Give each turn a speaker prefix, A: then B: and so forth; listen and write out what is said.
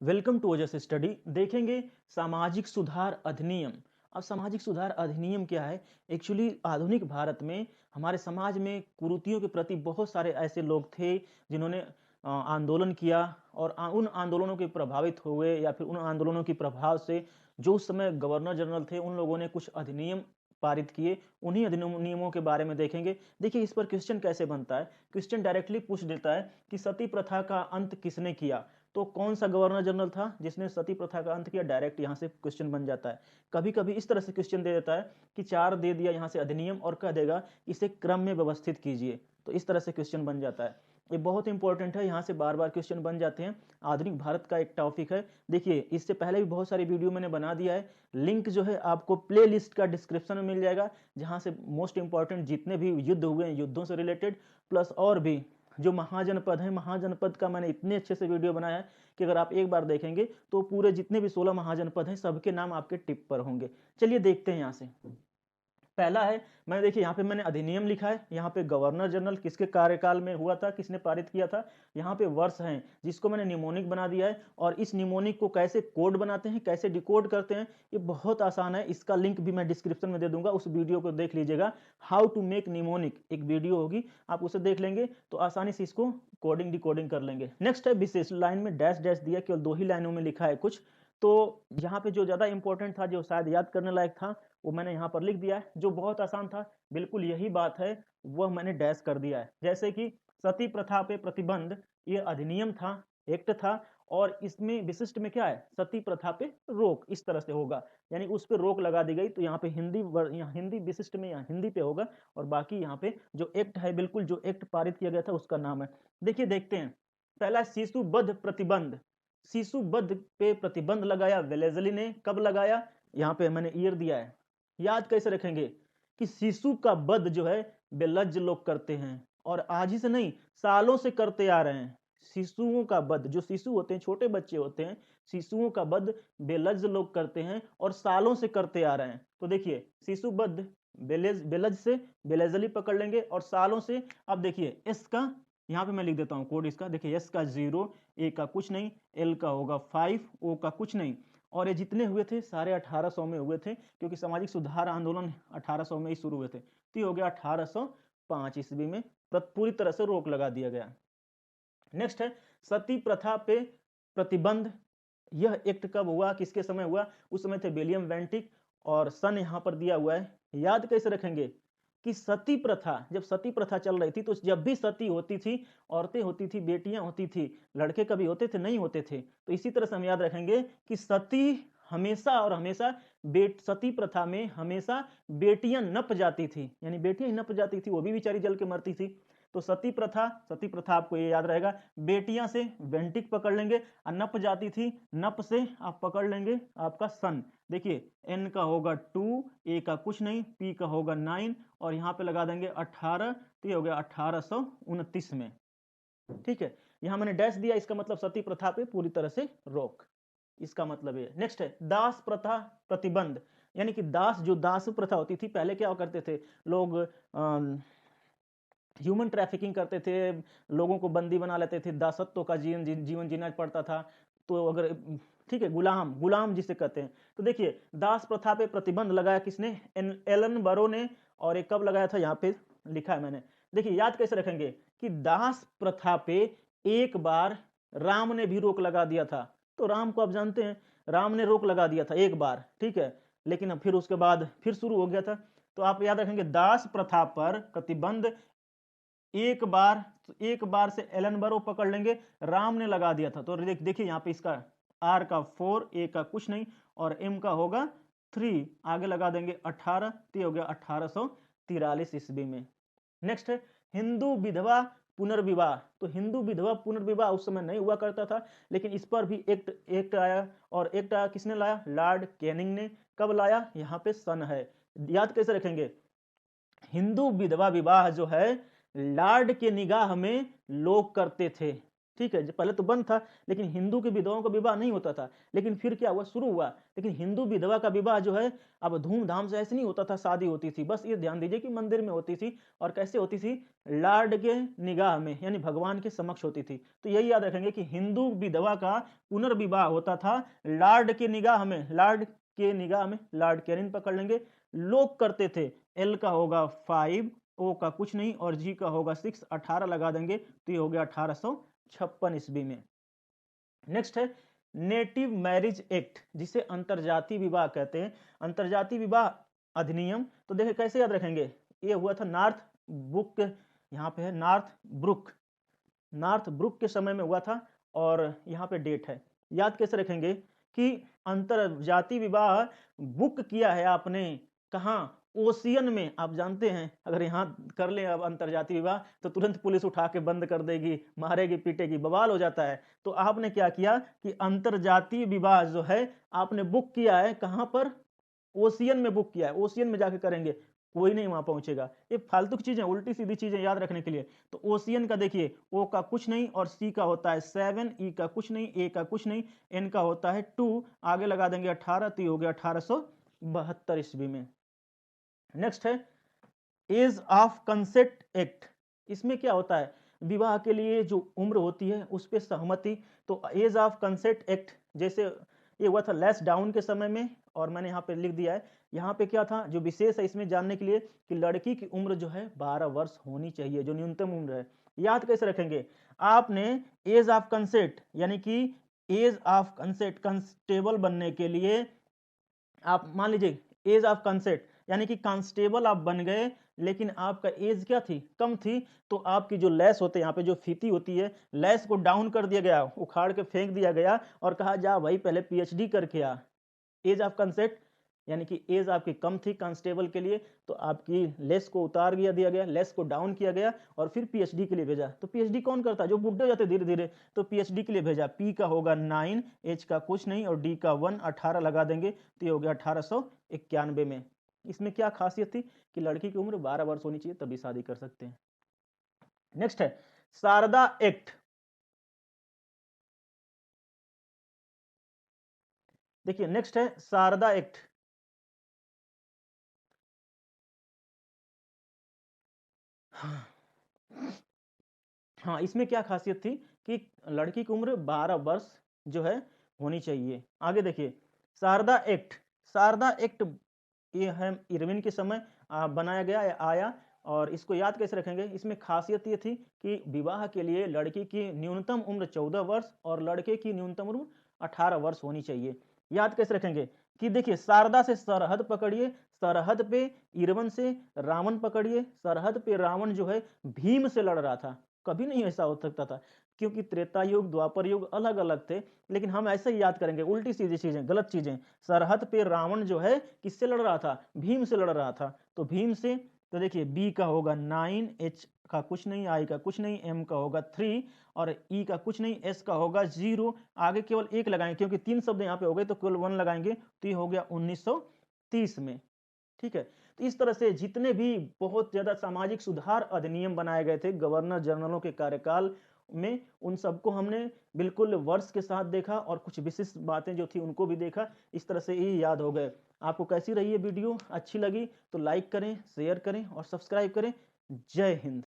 A: Welcome to Ojas study. देखेंगे सामाजिक सुधार अधिनियम। अब सामाजिक सुधार अधिनियम क्या है? एक्चुअली आधुनिक भारत में हमारे समाज में कुरीतियों के प्रति बहुत सारे ऐसे लोग थे जिन्होंने आंदोलन किया और उन आंदोलनों के प्रभावित हुए या फिर उन आंदोलनों के प्रभाव से जो उस समय गवर्नर जनरल थे उन लोगों ने कुछ अधिनियम पारित किए। उन्हीं अधिनियमों के बारे में देखेंगे। देखिए, इस पर क्वेश्चन कैसे बनता है। क्वेश्चन डायरेक्टली पूछ देता है कि सती प्रथा का अंत किसने किया। तो कौन सा गवर्नर जनरल था जिसने सती प्रथा का अंत किया? डायरेक्ट यहाँ से क्वेश्चन बन जाता है। कभी कभी इस तरह से क्वेश्चन दे देता है कि चार दे दिया यहाँ से अधिनियम और कह देगा इसे क्रम में व्यवस्थित कीजिए। तो इस तरह से क्वेश्चन बन जाता है। ये बहुत इंपॉर्टेंट है, यहाँ से बार बार क्वेश्चन बन जाते हैं। आधुनिक भारत का एक टॉपिक है। देखिए, इससे पहले भी बहुत सारी वीडियो मैंने बना दिया है। लिंक जो है आपको प्ले लिस्ट का डिस्क्रिप्शन में मिल जाएगा, जहाँ से मोस्ट इंपॉर्टेंट जितने भी युद्ध हुए हैं युद्धों से रिलेटेड प्लस और भी जो महाजनपद है, महाजनपद का मैंने इतने अच्छे से वीडियो बनाया है कि अगर आप एक बार देखेंगे तो पूरे जितने भी 16 महाजनपद हैं सबके नाम आपके टिप पर होंगे। चलिए देखते हैं यहाँ से। पहला है, मैंने देखिए यहाँ पे मैंने अधिनियम लिखा है, यहाँ पे गवर्नर जनरल किसके कार्यकाल में हुआ था, किसने पारित किया था। यहाँ पे वर्ष हैं जिसको मैंने निमोनिक बना दिया है। और इस निमोनिक को कैसे कोड बनाते हैं, कैसे डिकोड करते हैं, ये बहुत आसान है। इसका लिंक भी मैं डिस्क्रिप्शन में दे दूंगा, उस वीडियो को देख लीजिएगा। हाउ टू मेक निमोनिक एक वीडियो होगी, आप उसे देख लेंगे तो आसानी से इसको कोडिंग डिकोडिंग कर लेंगे। नेक्स्ट है विशेष। लाइन में डैश डैश दिया, केवल 2 ही लाइनों में लिखा है कुछ। तो यहाँ पे जो ज्यादा इंपॉर्टेंट था, जो शायद याद करने लायक था, वो मैंने यहाँ पर लिख दिया है। जो बहुत आसान था, बिल्कुल यही बात है, वह मैंने डैश कर दिया है। जैसे कि सती प्रथा पे प्रतिबंध, ये अधिनियम था, एक्ट था। और इसमें विशिष्ट में क्या है, सती प्रथा पे रोक, इस तरह से होगा, यानी उस पे रोक लगा दी गई। तो यहाँ पे यहाँ हिंदी विशिष्ट में यहाँ हिंदी पे होगा। और बाकी यहाँ पे जो एक्ट है, बिल्कुल जो एक्ट पारित किया गया था उसका नाम है। देखिए देखते हैं। पहला शिशुबद्ध प्रतिबंध। शिशुबद्ध पे प्रतिबंध लगाया वेलेजली ने। कब लगाया? यहाँ पे मैंने ईयर दिया है। याद कैसे रखेंगे कि शिशु का वध जो है बेलज्ज लोग करते हैं, और आज ही से नहीं, सालों से करते आ रहे हैं। शिशुओं का वध, जो शिशु होते हैं, छोटे बच्चे होते हैं, शिशुओं का वध बेलज्ज लोग करते हैं और सालों से करते आ रहे हैं। तो देखिए, शिशु वध बेलज से बेलजली पकड़ लेंगे, और सालों से। अब देखिए एस का, यहाँ पे मैं लिख देता हूँ कोड इसका। देखिए एस का 0, ए का कुछ नहीं, एल का होगा 5, ओ का कुछ नहीं। और ये जितने हुए थे सारे 1800 में हुए थे, क्योंकि सामाजिक सुधार आंदोलन 1800 में ही शुरू हुए थे। तो ये हो गया 1805 ईस्वी में पूरी तरह से रोक लगा दिया गया। नेक्स्ट है सती प्रथा पे प्रतिबंध। यह एक्ट कब हुआ, किसके समय हुआ? उस समय थे विलियम वेंटिक, और सन यहाँ पर दिया हुआ है। याद कैसे रखेंगे कि सती प्रथा, जब सती प्रथा चल रही थी तो जब भी सती होती थी, औरतें होती थी, बेटियां होती थी, लड़के कभी होते थे? नहीं होते थे। तो इसी तरह से हम याद रखेंगे कि सती हमेशा और हमेशा सती प्रथा में हमेशा बेटियां नप जाती थी, यानी बेटियां ही नप जाती थी, वो भी बेचारी जल के मरती थी। तो सती प्रथा आपको ये याद रहेगा। बेटियां से वेंटिक पकड़ लेंगे, और नप जाती थी, नप से आप पकड़ लेंगे आपका सन। देखिए एन का होगा 2, ए का कुछ नहीं, पी का होगा 9, और यहाँ पे लगा देंगे 18। तो ये हो गया 1829 में। ठीक है, यहाँ मैंने डैश दिया, इसका मतलब सती प्रथा पे पूरी तरह से रोक, इसका मतलब ये। नेक्स्ट है दास प्रथा प्रतिबंध। यानी कि दास, जो दास प्रथा होती थी, पहले क्या करते थे लोग, ह्यूमन ट्रैफिकिंग करते थे, लोगों को बंदी बना लेते थे, दासत्व का जीवन जीना पड़ता था। तो अगर, ठीक है, गुलाम गुलाम जिसे कहते हैं। तो देखिए दास प्रथा पे प्रतिबंध लगाया किसने? एलन बरो ने। और एक कब लगाया था, यहाँ पे लिखा है मैंने। देखिए याद कैसे रखेंगे कि दास प्रथा पे एक बार राम ने भी रोक लगा दिया था। तो राम को आप जानते हैं, राम ने रोक लगा दिया था एक बार, ठीक है, लेकिन फिर उसके बाद फिर शुरू हो गया था। तो आप याद रखेंगे दास प्रथा पर प्रतिबंध एक बार से एलन बरो पकड़ लेंगे, राम ने लगा दिया था। तो देखिए यहाँ पे इसका आर का 4, ए का कुछ नहीं, और एम का होगा 3, आगे लगा देंगे 18। तो हो गया 1843 ईस्वी में। नेक्स्ट है हिंदू विधवा पुनर्विवाह। तो हिंदू विधवा पुनर्विवाह उस समय नहीं हुआ करता था, लेकिन इस पर भी एक्ट आया। और एक्ट आया किसने लाया? लॉर्ड कैनिंग ने। कब लाया? यहाँ पे सन है। याद कैसे रखेंगे? हिंदू विधवा विवाह जो है लॉर्ड के निगाह में लोग करते थे, ठीक है, पहले तो बंद था, लेकिन हिंदू की विधवाओं का विवाह नहीं होता था। लेकिन फिर क्या हुआ, शुरू हुआ। लेकिन हिंदू विधवा का विवाह जो है अब धूमधाम से ऐसे नहीं होता था, शादी होती थी, बस ये ध्यान दीजिए कि मंदिर में होती थी। और कैसे होती थी, लॉर्ड के निगाह में, यानी भगवान के समक्ष होती थी। तो यही याद रखेंगे कि हिंदू विधवा का पुनर्विवाह होता था लॉर्ड के निगाह में, लॉर्ड के निगाह में, लॉर्ड कैनिंग पकड़ लेंगे। लोग करते थे, एल का होगा 5, ओ का कुछ नहीं, और जी का होगा 6, 18 लगा देंगे तो ये हो गया 1856 ईस्वी में। नेक्स्ट है नेटिव मैरिज एक्ट, जिसे अंतरजातीय विवाह कहते हैं। अंतरजातीय विवाह अधिनियम, तो देखिए कैसे याद रखेंगे, ये हुआ था नॉर्थ बुक, यहाँ पे है नॉर्थ ब्रुक के समय में हुआ था। और यहाँ पे डेट है, याद कैसे रखेंगे कि अंतरजातीय विवाह बुक किया है आपने कहाँ, ओशियन में। आप जानते हैं अगर यहाँ कर ले अब अंतरजातीय विवाह तो तुरंत पुलिस उठा के बंद कर देगी, मारेगी, पीटेगी, बवाल हो जाता है। तो आपने क्या किया कि अंतरजातीय विवाह जो है आपने बुक किया है कहाँ पर, ओशियन में बुक किया है, ओशियन में जाके करेंगे, कोई नहीं वहां पहुंचेगा। ये फालतू की चीजें, उल्टी सीधी चीजें याद रखने के लिए। तो ओशियन का देखिए, ओ का कुछ नहीं और सी का होता है 7, ई का कुछ नहीं, ए का कुछ नहीं, एन का होता है 2, आगे लगा देंगे 18, तो हो गया 1872 ईस्वी में। नेक्स्ट है एज ऑफ कंसेंट एक्ट। इसमें क्या होता है, विवाह के लिए जो उम्र होती है उस पर सहमति। तो एज ऑफ कंसेंट एक्ट जैसे ये हुआ था लेस डाउन के समय में, और मैंने यहाँ पे लिख दिया है। यहाँ पे क्या था जो विशेष है इसमें जानने के लिए कि लड़की की उम्र जो है 12 वर्ष होनी चाहिए, जो न्यूनतम उम्र है। याद कैसे रखेंगे, आपने एज ऑफ कंसेंट यानी कि एज ऑफ कंसेंट कंस्टेबल बनने के लिए, आप मान लीजिए एज ऑफ कंसेंट यानी कि कांस्टेबल आप बन गए, लेकिन आपका एज क्या थी, कम थी। तो आपकी जो लेस होते हैं, यहाँ पे जो फीती होती है, लेस को डाउन कर दिया गया, उखाड़ के फेंक दिया गया और कहा जा भाई पहले पीएचडी करके आ। एज ऑफ कंसेंट यानी कि एज आपकी कम थी कांस्टेबल के लिए, तो आपकी लेस को उतार दिया गया, लेस को डाउन किया गया और फिर पीएचडी के लिए भेजा। तो पीएचडी कौन करता है, जो बुढ़े हो जाते धीरे धीरे, तो पीएचडी के लिए भेजा। पी का होगा 9, एच का कुछ नहीं और डी का 1, 18 लगा देंगे तो ये हो गया 1891 में। इसमें क्या खासियत थी कि लड़की की उम्र 12 वर्ष होनी चाहिए तभी शादी कर सकते हैं। नेक्स्ट है शारदा एक्ट। देखिए नेक्स्ट है शारदा एक्ट। हाँ, इसमें क्या खासियत थी कि लड़की की उम्र 12 वर्ष जो है होनी चाहिए। आगे देखिए शारदा एक्ट। शारदा एक्ट ये है इरविन के समय बनाया गया या आया। और इसको याद कैसे रखेंगे, इसमें खासियत ये थी कि विवाह के लिए लड़की की न्यूनतम उम्र 14 वर्ष और लड़के की न्यूनतम उम्र 18 वर्ष होनी चाहिए। याद कैसे रखेंगे कि देखिए शारदा से सरहद पकड़िए, सरहद पे इरवन से रावण पकड़िए। सरहद पे रावण जो है भीम से लड़ रहा था, कभी नहीं ऐसा हो सकता था क्योंकि त्रेता युग द्वापर युग अलग अलग थे। लेकिन हम ऐसे ही याद करेंगे, उल्टी सीधी चीजें, गलत चीजें। सरहद पे रावण जो है किससे लड़ रहा था, भीम से लड़ रहा था। तो भीम से, तो देखिए बी का होगा 9, एच का कुछ नहीं, आई का कुछ नहीं, एम का होगा 3 और ई का कुछ नहीं, एस का होगा 0। आगे केवल एक लगाएंगे क्योंकि 3 शब्द यहाँ पे हो गए तो केवल 1 लगाएंगे तो ये हो गया 1930 में। ठीक है, तो इस तरह से जितने भी बहुत ज्यादा सामाजिक सुधार अधिनियम बनाए गए थे गवर्नर जनरलों के कार्यकाल में, उन सबको हमने बिल्कुल वर्ष के साथ देखा और कुछ विशिष्ट बातें जो थी उनको भी देखा। इस तरह से ये याद हो गए। आपको कैसी रही ये वीडियो, अच्छी लगी तो लाइक करें, शेयर करें और सब्सक्राइब करें। जय हिंद।